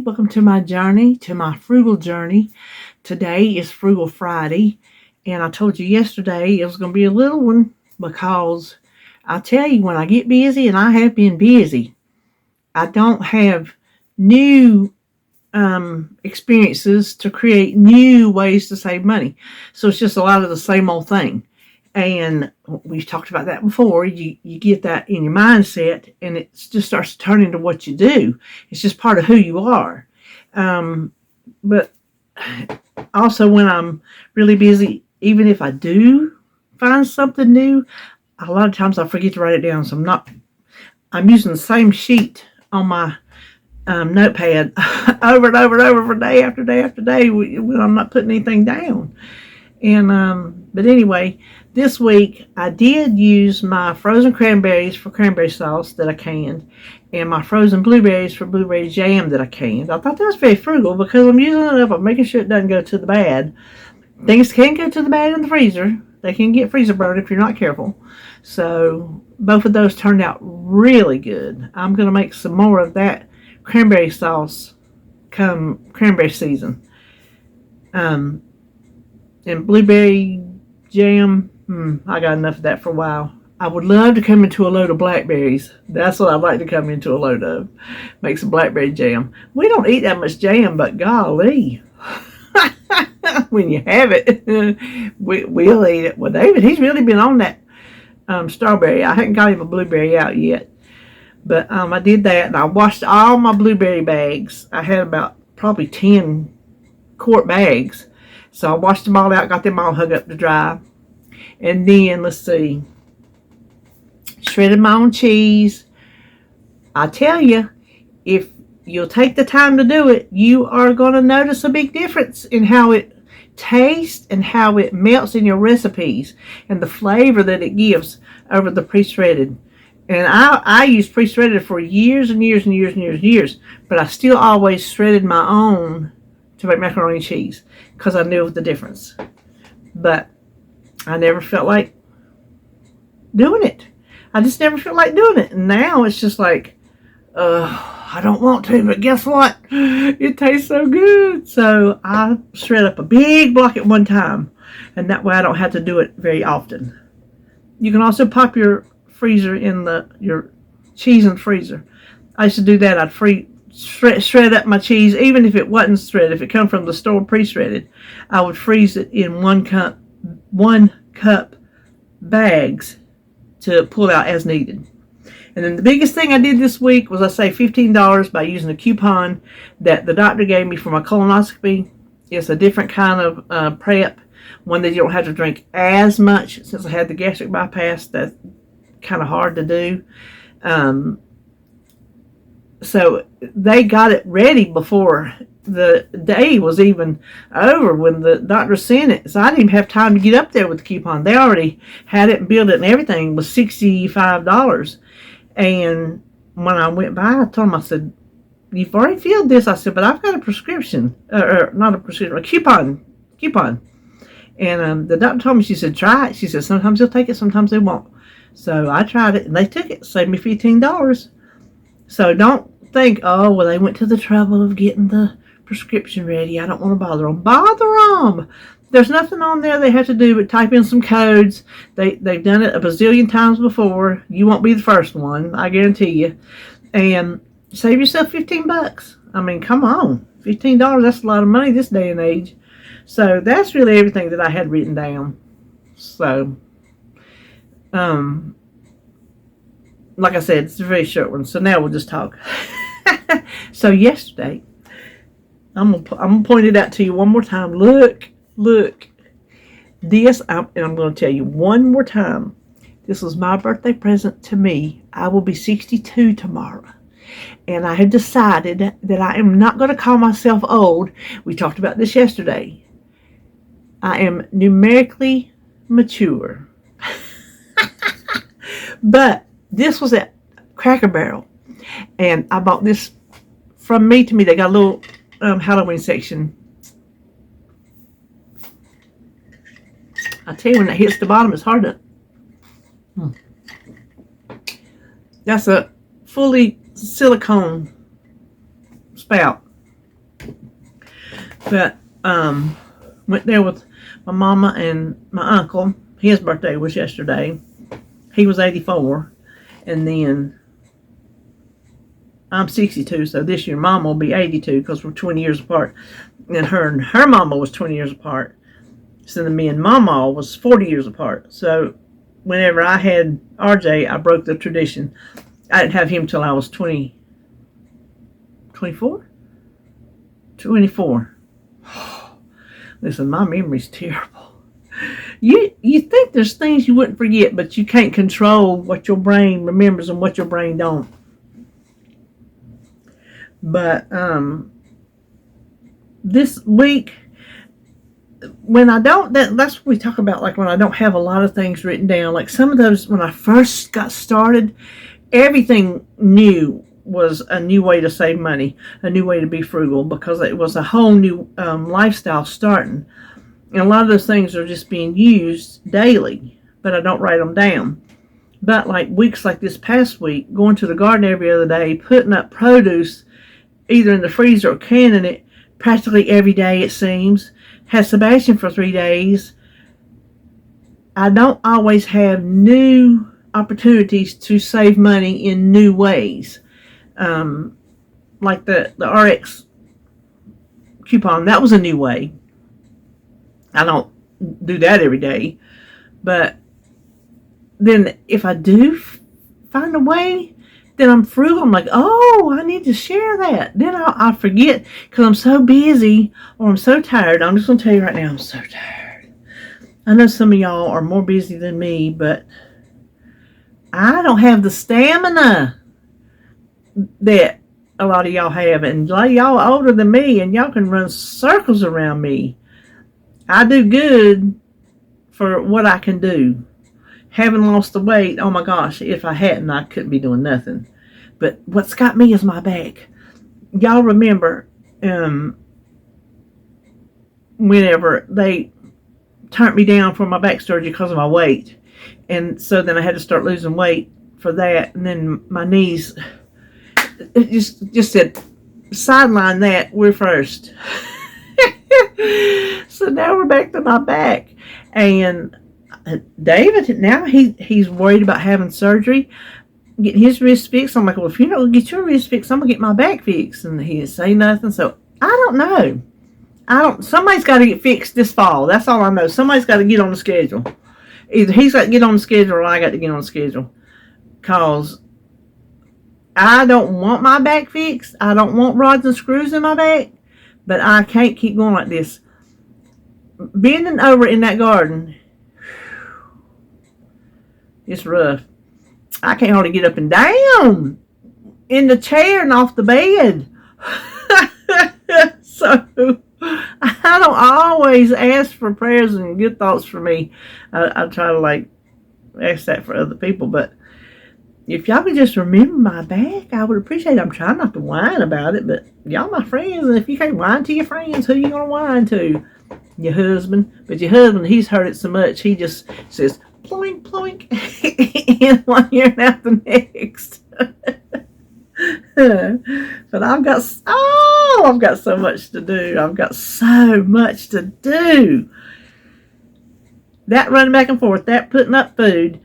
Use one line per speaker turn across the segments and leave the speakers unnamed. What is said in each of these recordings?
Welcome to my journey, to my frugal journey. Today is Frugal Friday, and I told you yesterday it was going to be a little one because I tell you, when I get busy, and I have been busy, I don't have new experiences to create new ways to save money. So it's just a lot of the same old thing. And we've talked about that before. You get that in your mindset, and it just starts to turn into what you do. It's just part of who you are. But also, when I'm really busy, even if I do find something new, a lot of times I forget to write it down. So I'm using the same sheet on my notepad over and over and over for day after day after day when I'm not putting anything down. And but anyway, this week I did use my frozen cranberries for cranberry sauce that I canned, and my frozen blueberries for blueberry jam that I canned. I thought that was very frugal because I'm using it up. I'm making sure it doesn't go to the bad. Things can go to the bad in the freezer. They can get freezer burn if you're not careful. So both of those turned out really good. I'm going to make some more of that cranberry sauce come cranberry season. And blueberry jam, I got enough of that for a while. I would love to come into a load of blackberries. That's what I'd like to come into a load of. Make some blackberry jam. We don't eat that much jam, but golly. When you have it, we'll eat it. Well, David, he's really been on that strawberry. I hadn't got him a blueberry out yet. But I did that, and I washed all my blueberry bags. I had about probably 10 quart bags. So I washed them all out, got them all hung up to dry. And then, let's see, shredded my own cheese. I tell you, if you'll take the time to do it, you are going to notice a big difference in how it tastes and how it melts in your recipes and the flavor that it gives over the pre-shredded. And I used pre-shredded for years and years and years and years and years, but I still always shredded my own to make macaroni and cheese because I knew the difference. But I never felt like doing it. I just never felt like doing it. And now it's just like, I don't want to, but guess what? It tastes so good. So I shred up a big block at one time, and that way I don't have to do it very often. You can also pop your freezer in your cheese in the freezer. I used to do that. I'd shred up my cheese, even if it wasn't shredded. If it come from the store pre-shredded, I would freeze it in one cup bags to pull out as needed. And then the biggest thing I did this week was I saved $15 by using a coupon that the doctor gave me for my colonoscopy. It's a different kind of prep, one that you don't have to drink as much. Since I had the gastric bypass, that's kind of hard to do. So they got it ready before the day was even over when the doctor sent it. So I didn't even have time to get up there with the coupon. They already had it and billed it and everything. It was $65. And when I went by, I told him, I said, "You've already filled this." I said, "But I've got a prescription, or not a prescription, a coupon." And the doctor told me, she said, "Try it." She said, "Sometimes they'll take it, sometimes they won't." So I tried it, and they took it. Saved me $15. So don't think, "Oh, well, they went to the trouble of getting the prescription ready. I don't want to bother them." Bother them. There's nothing on there they have to do but type in some codes. They've done it a bazillion times before. You won't be the first one, I guarantee you. And save yourself $15. I mean, come on. $15, that's a lot of money this day and age. So that's really everything that I had written down. So, like I said, it's a very short one. So now we'll just talk. So yesterday, I'm gonna point it out to you one more time. Look. This, and I'm going to tell you one more time. This was my birthday present to me. I will be 62 tomorrow. And I had decided that I am not going to call myself old. We talked about this yesterday. I am numerically mature. But this was at Cracker Barrel. And I bought this from Me to Me. They got a little Halloween section. I tell you, when it hits the bottom, it's hard to... That's a fully silicone spout. But went there with my mama and my uncle. His birthday was yesterday. He was 84. And then I'm 62, so this year Mama will be 82 because we're 20 years apart. And her mama was 20 years apart. So then me and Mama was 40 years apart. So whenever I had RJ, I broke the tradition. I didn't have him till I was 24? 24. Listen, my memory's terrible. You think there's things you wouldn't forget, but you can't control what your brain remembers and what your brain don't. But this week, when I don't, that's what we talk about, like when I don't have a lot of things written down. Like some of those, when I first got started, everything new was a new way to save money, a new way to be frugal, because it was a whole new lifestyle starting. And a lot of those things are just being used daily, but I don't write them down. But like weeks like this past week, going to the garden every other day, putting up produce either in the freezer or canning it practically every day, it seems. Had Sebastian for 3 days. I don't always have new opportunities to save money in new ways. Like the RX coupon, that was a new way. I don't do that every day. But then if I do find a way, then I'm frugal. I'm like, oh, I need to share that. Then I'll forget because I'm so busy or I'm so tired. I'm just going to tell you right now, I'm so tired. I know some of y'all are more busy than me, but I don't have the stamina that a lot of y'all have. And a lot of y'all are older than me, and y'all can run circles around me. I do good for what I can do. Having lost the weight, oh my gosh, if I hadn't, I couldn't be doing nothing. But what's got me is my back. Y'all remember whenever they turned me down for my back surgery because of my weight. And so then I had to start losing weight for that. And then my knees, it just said, sideline that, we're first. So now we're back to my back. And David, now he's worried about having surgery, getting his wrist fixed. I'm like, well, if you're not going to get your wrist fixed, I'm going to get my back fixed. And he didn't say nothing. So I don't know. Somebody's got to get fixed this fall. That's all I know. Somebody's got to get on the schedule. Either he's got to get on the schedule or I got to get on the schedule. Because I don't want my back fixed. I don't want rods and screws in my back. But I can't keep going like this. Bending over in that garden, it's rough. I can't hardly get up and down in the chair and off the bed. So I don't always ask for prayers and good thoughts for me. I try to like ask that for other people. But if y'all could just remember my back, I would appreciate it. I'm trying not to whine about it, but y'all my friends. And if you can't whine to your friends, who you going to whine to? Your husband. But your husband, he's heard it so much, he just says, ploink, ploink, in one ear and out the next. But I've got so much to do. I've got so much to do. That running back and forth, that putting up food,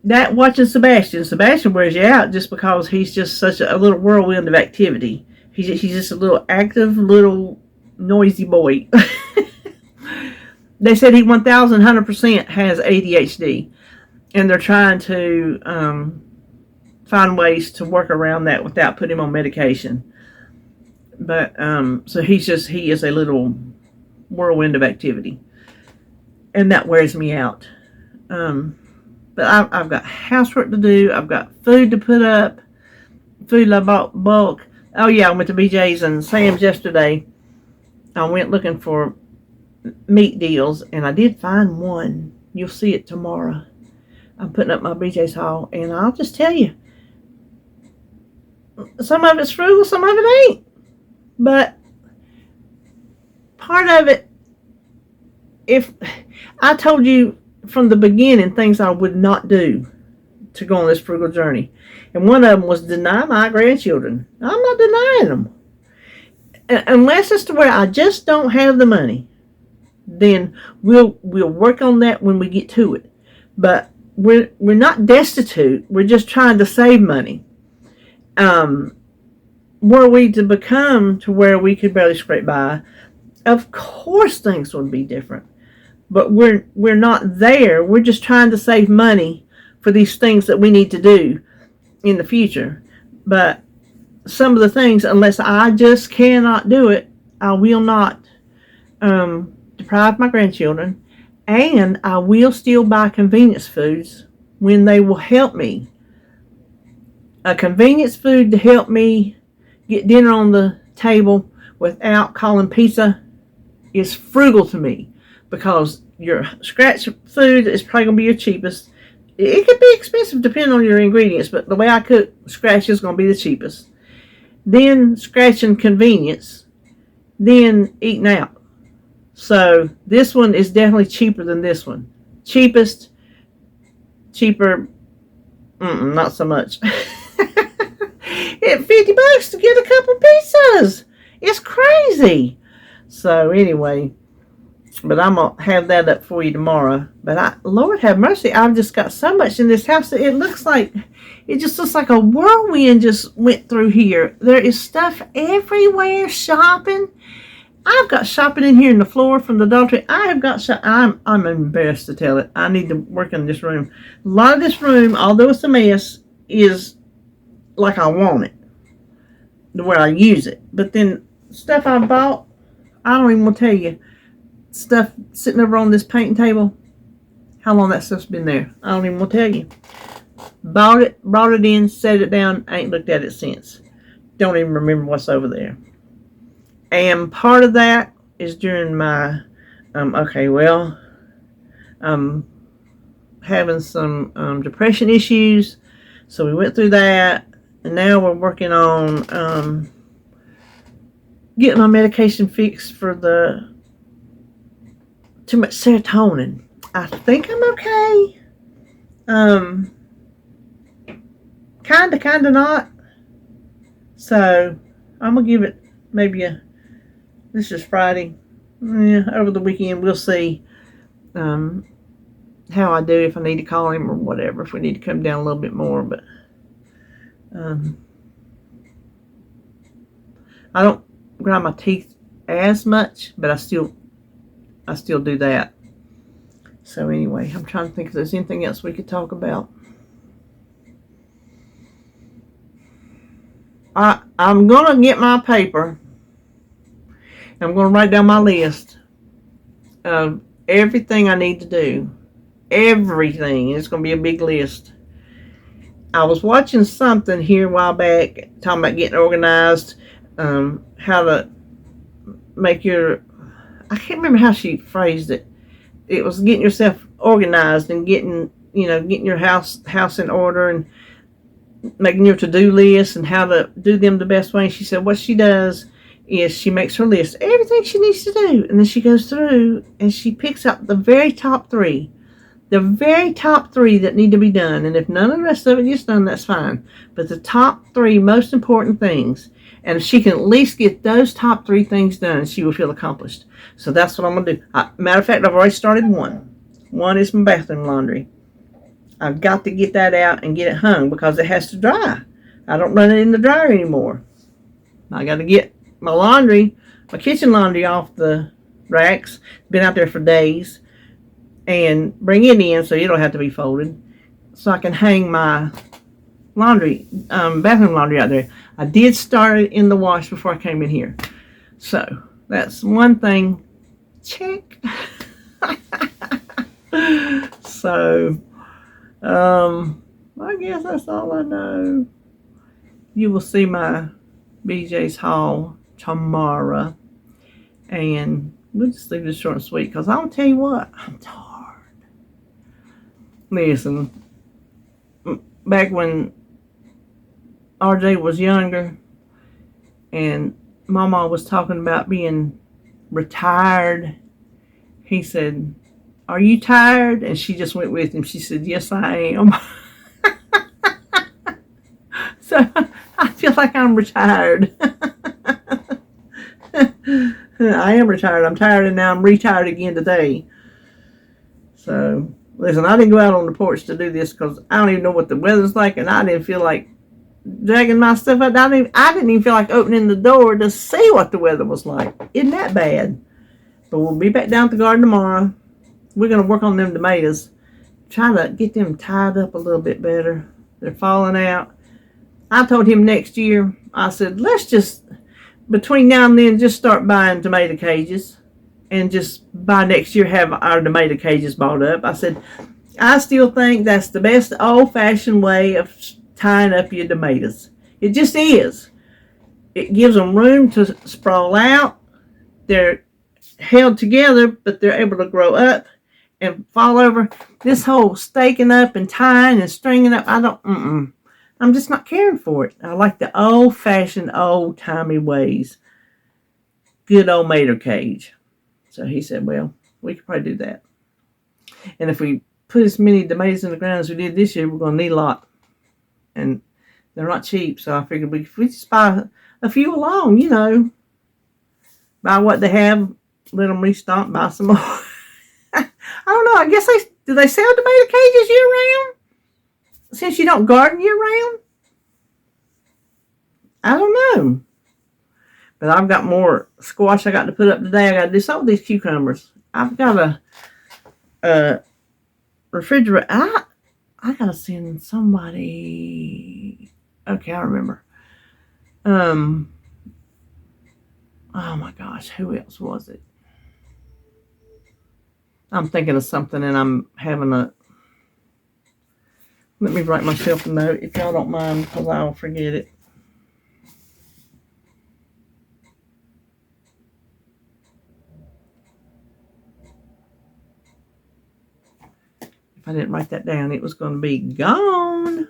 that watching Sebastian. Sebastian wears you out just because he's just such a little whirlwind of activity. He's just a little active, little noisy boy. They said he 1,100% has ADHD, and they're trying to find ways to work around that without putting him on medication. But so he is a little whirlwind of activity, and that wears me out. But I've got housework to do. I've got food to put up, food I bought bulk. Oh yeah, I went to BJ's and Sam's yesterday. I went looking for meat deals, and I did find one. You'll see it tomorrow. I'm putting up my BJ's haul, and I'll just tell you, some of it's frugal, some of it ain't. But part of it, if I told you from the beginning things I would not do to go on this frugal journey, and one of them was deny my grandchildren. I'm not denying them. unless it's to where I just don't have the money, then we'll work on that when we get to it. But we're not destitute. We're just trying to save money. Were we to become to where we could barely scrape by, of course things would be different. But we're not there. We're just trying to save money for these things that we need to do in the future. But some of the things, unless I just cannot do it, I will not deprive my grandchildren, and I will still buy convenience foods when they will help me. A convenience food to help me get dinner on the table without calling pizza is frugal to me, because your scratch food is probably going to be your cheapest. It could be expensive depending on your ingredients, but the way I cook, scratch is going to be the cheapest. Then scratch and convenience, then eating out. So this one is definitely cheaper than this one. Cheapest, cheaper, not so much. It's $50 to get a couple pizzas. It's crazy. So anyway, but I'm going to have that up for you tomorrow. But Lord have mercy, I've just got so much in this house that it just looks like a whirlwind just went through here. There is stuff everywhere, shopping. I've got shopping in here in the floor from the Dollar Tree. I have got I'm embarrassed to tell it. I need to work in this room. A lot of this room, although it's a mess, is like I want it, where I use it. But then stuff I bought, I don't even want to tell you. Stuff sitting over on this painting table, how long that stuff's been there, I don't even want to tell you. Bought it, brought it in, set it down, I ain't looked at it since. Don't even remember what's over there. And part of that is during my having some depression issues, so we went through that, and now we're working on getting my medication fixed for the too much serotonin. I think I'm okay. Kinda not. So I'm gonna give it maybe this is Friday. Over the weekend we'll see how I do, if I need to call him or whatever, if we need to come down a little bit more. But I don't grind my teeth as much, but I still do that. So anyway, I'm trying to think if there's anything else we could talk about. I'm going to get my paper. I'm going to write down my list of everything I need to do. Everything. It's going to be a big list. I was watching something here a while back talking about getting organized, how to make your... I can't remember how she phrased it. It was getting yourself organized and getting your house in order and making your to-do list and how to do them the best way. And she said what she does is she makes her list, everything she needs to do, and then she goes through and she picks out the very top three that need to be done. And if none of the rest of it gets done, that's fine. But the top three most important things, and if she can at least get those top three things done, she will feel accomplished. So that's what I'm going to do. Matter of fact, I've already started one. One is my bathroom laundry. I've got to get that out and get it hung because it has to dry. I don't run it in the dryer anymore. I got to get my kitchen laundry off the racks. Been out there for days. And bring it in so it'll have to be folded. So I can hang my bathroom laundry out there. I did start it in the wash before I came in here. So that's one thing. Check. So, I guess that's all I know. You will see my BJ's haul tomorrow. And we'll just leave this short and sweet because I'll tell you what, I'm tired. Listen, back when RJ was younger and Mama was talking about being retired, he said, "Are you tired?" And she just went with him. She said, "Yes, I am." So I feel like I'm retired. I am retired. I'm tired, and now I'm retired again today. So, listen, I didn't go out on the porch to do this because I don't even know what the weather's like, and I didn't feel like dragging my stuff up. I didn't even feel like opening the door to see what the weather was like. Isn't that bad? But we'll be back down at the garden tomorrow. We're going to work on them tomatoes. Try to get them tied up a little bit better. They're falling out. I told him next year, I said, let's just, between now and then, just start buying tomato cages. And just by next year have our tomato cages bought up. I said, I still think that's the best old-fashioned way of tying up your tomatoes. It just is. It gives them room to sprawl out. They're held together, but they're able to grow up and fall over. This whole staking up and tying and stringing up, I'm just not caring for it. I like the old-fashioned, old-timey ways. Good old mater cage. So he said, well, we could probably do that. And if we put as many tomatoes in the ground as we did this year, we're going to need a lot. And they're not cheap, so I figured if we just buy a few along, buy what they have, let them restock, buy some more. I don't know. I guess do they sell tomato cages year round? Since you don't garden year round? I don't know. But I've got more squash I got to put up today. I got to do some of these cucumbers. I've got a refrigerator. I got to send somebody. Okay, I remember. Oh my gosh, who else was it? I'm thinking of something and I'm having let me write myself a note if y'all don't mind because I'll forget it. I didn't write that down, it was going to be gone.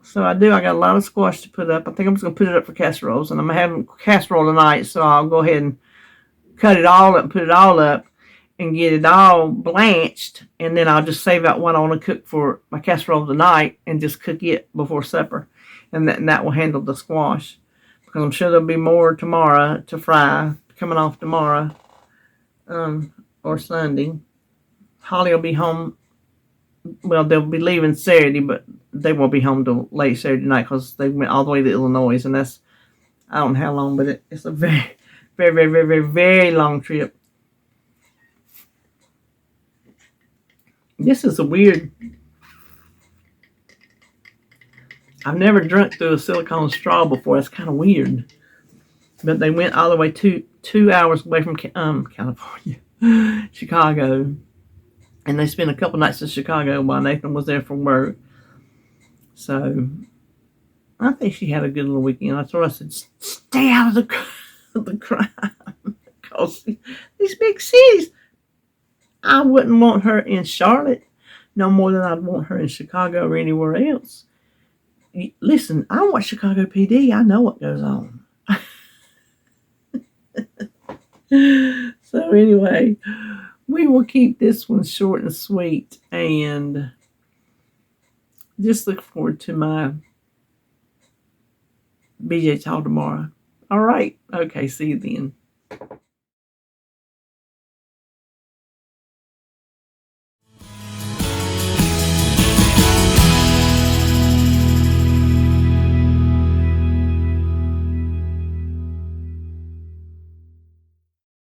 So I got a lot of squash to put up. I think I'm just going to put it up for casseroles, and I'm having casserole tonight, so I'll go ahead and cut it all up, put it all up, and get it all blanched, and then I'll just save out what I want to cook for my casserole tonight, and just cook it before supper, and that will handle the squash, because I'm sure there'll be more tomorrow to fry, coming off tomorrow. Or Sunday. Holly will be home. Well, they'll be leaving Saturday, but they won't be home till late Saturday night because they went all the way to Illinois, and that's, I don't know how long, but it's a very, very, very, very, very, very long trip. This is a weird. I've never drunk through a silicone straw before. That's kind of weird. But they went all the way 2 hours away from California. Chicago, and they spent a couple nights in Chicago while Nathan was there for work. So I think she had a good little weekend. I told her, I said, stay out of the crime, because these big cities. I wouldn't want her in Charlotte no more than I'd want her in Chicago or anywhere else. Listen, I want Chicago PD. I know what goes on. So anyway, we will keep this one short and sweet, and just look forward to my BJ Talk tomorrow. All right. Okay, see you then.